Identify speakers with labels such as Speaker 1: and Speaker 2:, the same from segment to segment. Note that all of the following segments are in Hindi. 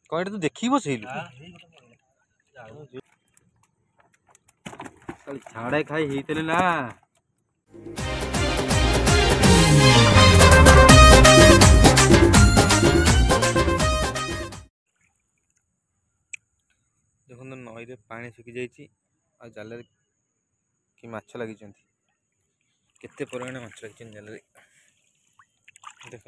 Speaker 1: कौन तू देखी बसैलु झाड़ा खाई हेतले ना देखो नई रे पानी सुखी जाइए आ जाल कि माछ लगी केते परिमाण माछ लगी जाल देख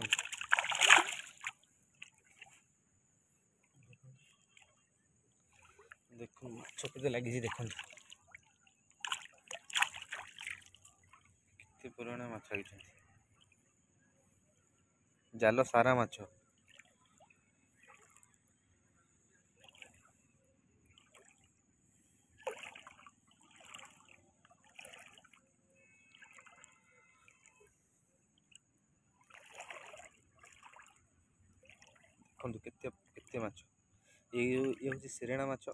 Speaker 1: देख माछ केते लगी देख केते परिमाण माछ लगी जाल सारा माछ देखो केते केते माछ ये हूँ सिरेणा माछ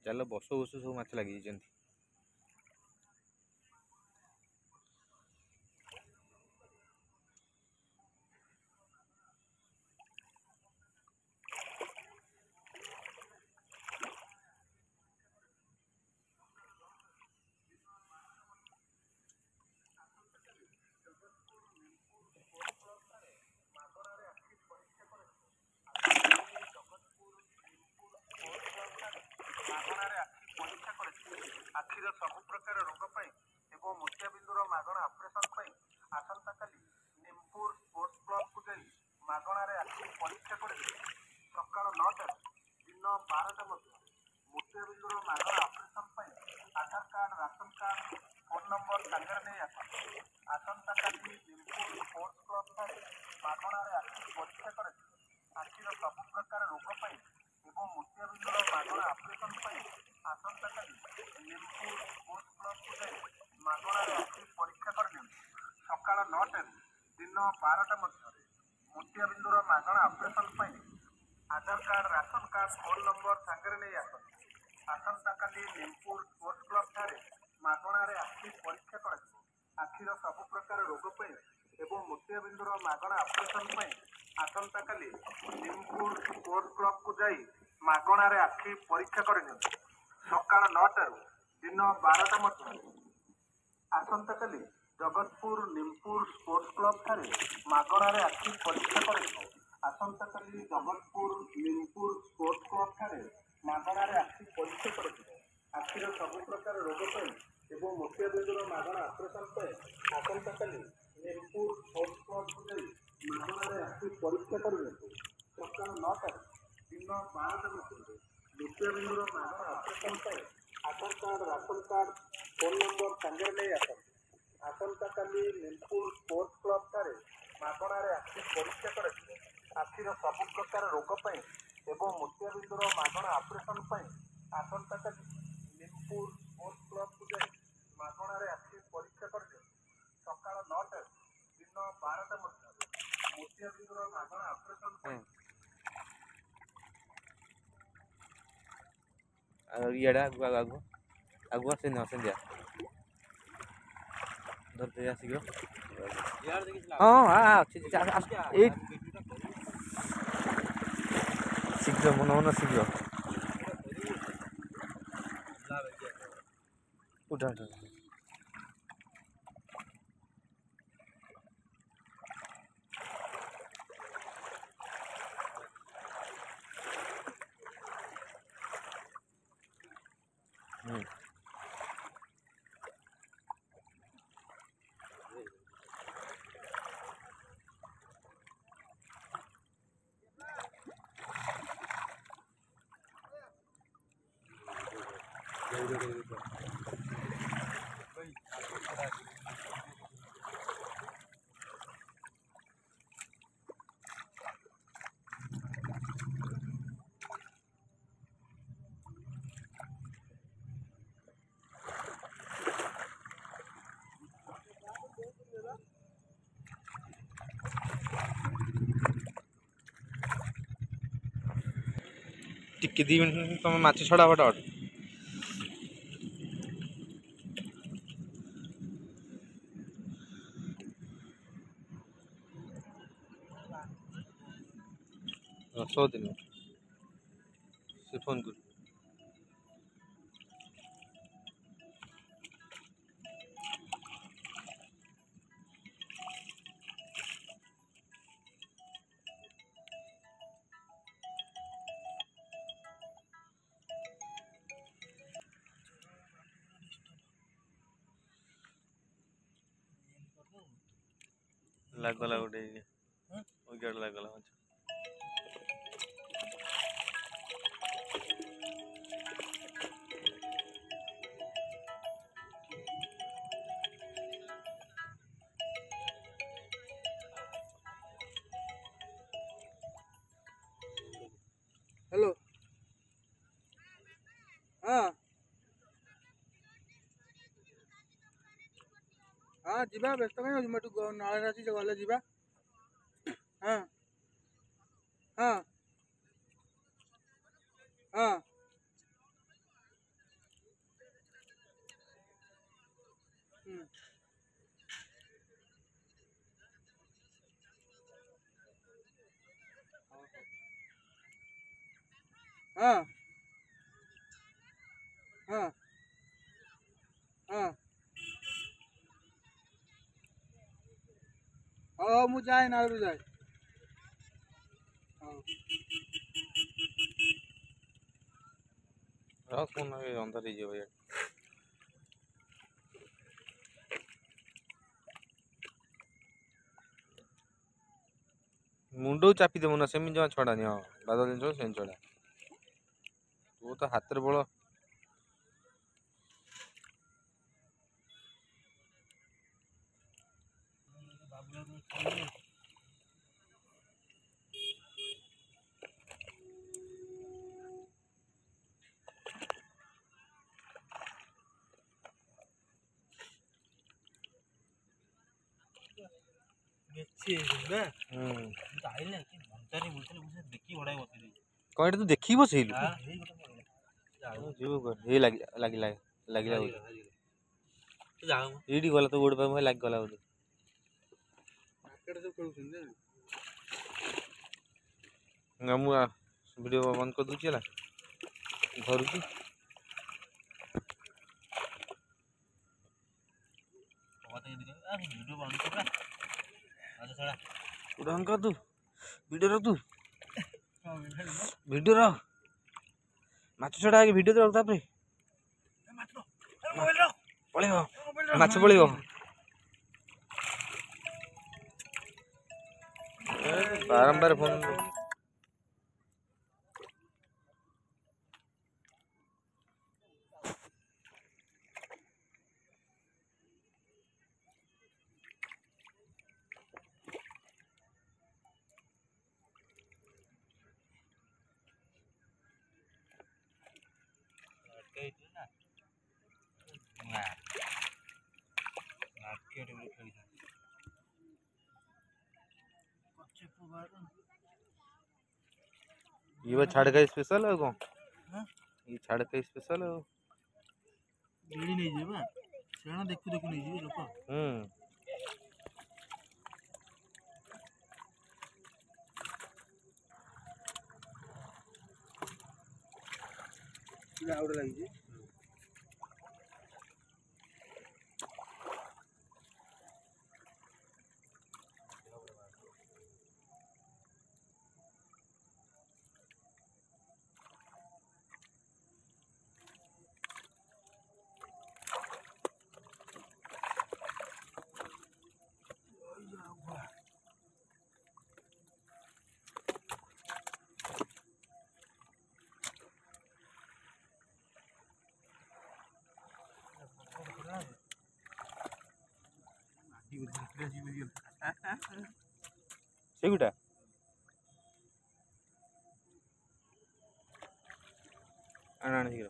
Speaker 1: जाल बस बस सब माछ लगी
Speaker 2: आखिर सब प्रकार रोग एवं मोतियाबिंदुर मागणा ऑपरेशन आसंता काली निमपुर स्पोर्ट्स क्लब को जाई मागणार आखि परीक्षा कर सकाल 9टा दिन 12टा मोतियाबिंदुर मागणा operation Aadhaar card ration card phone number सागर नहीं आसंता काली निमपुर स्पोर्ट्स क्लब ठारे मागणार आखि परीक्षा कर आखिर सब प्रकार रोग एवं मोतियाबिंदुर मागणा ऑपरेशन आसंता काली निमपुर स्पोर्ट्स क्लब को जाई मागणार आखि परीक्षा कर सकाल 9टा दिन 12टा मोतियाबिंदुर मागणा operation Aadhaar card ration card phone number सागर नहीं आसंता काली निमपुर स्पोर्ट्स क्लब ठारे मागणार आखि परीक्षा कर आखिर सब प्रकार रोग एवं मोतियाबिंदुर मागणा ऑपरेशन आसंता काली निमपुर स्पोर्ट्स क्लब को जाई मागणार आखि परीक्षा कर सकाल 9टा दिन 12टा आसंता काली जगतपुर निमपुर स्पोर्ट्स क्लब ठारे मागणार आखि परीक्षा कर आसंता काली जगतपुर निमपुर स्पोर्ट्स क्लब ठारे मागणार आखि परीक्षा कर आखिर सब प्रकार रोग एवं मोतियाबिंदुर मागणा ऑपरेशन आसंता काली निमपुर स्पोर्ट्स क्लब को जाई मागणार आखि परीक्षा कर सकाल 9टा दिन 12टा मोतियाबिंदुर मागणा operation Aadhaar card ration card phone number सागर नहीं आसंता काली निमपुर स्पोर्ट्स क्लब ठारे मागणार आखि परीक्षा कर आखिर सब प्रकार रोग एवं मोतियाबिंदुर मागणा ऑपरेशन आसंता काली निमपुर स्पोर्ट्स क्लब को जाई मागणार आखि परीक्षा कर सकाल 9टा दिन 12टा मोतियाबिंदुर मागणा ऑपरेशन
Speaker 1: इड़ा आगुआ से दिया धरते शीघ्र हाँ शीघ्र मन मन शीघ्र उठा ଟିକେ 2 ମିନିଟ୍ ତମେ ମାଛ ଛଡ଼ା ଫଟାଫଟ। ଶୋ ଦିନ ସେ ଫୋନ୍ କରୁ। लागला गोटे उइगाड़ लागला माछ।
Speaker 3: हेलो हाँ हाँ जीवा व्यस्त कहीं मैं नाले अच्छी गले जीवा हाँ हाँ हाँ हाँ हाँ हाँ हाँ मुझे जाए ना जाए
Speaker 1: कौन अंदर ही भैया मुंड चापी देव ना सेमी जमा छड़ा नहीं। हाँ बादल जिन से छड़ा तू तो हाथ बल कौन तू देखी बसैलु ये लगे ये गला तो गोड़ पे लग गला बोधे वीडियो बंद कर दूची है घर की बंद कर तू वीडियो रख तू वीडियो रख माछ छड़ा आगे वीडियो रख तापरे पळेबो माछ पळेबो बारंबार फोन ये छाड़ का स्पेशल है कौन ये छाड़ का स्पेशल है
Speaker 3: बीड़ी नहीं जीवा सेना देखु देखु नहीं जीव लोक आउट लगी
Speaker 1: सेगुटा आना शीघ्र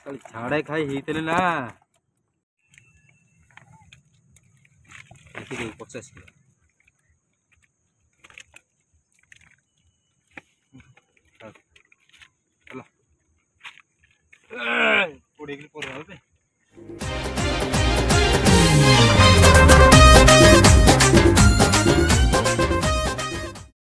Speaker 1: କାଲି ଛାଡ଼େ ଖାଇ ହେଇଥିଲେ ନା ଏତିକି 50 କିଲୋ ହେଲା 20 କିଲୋ ପରେ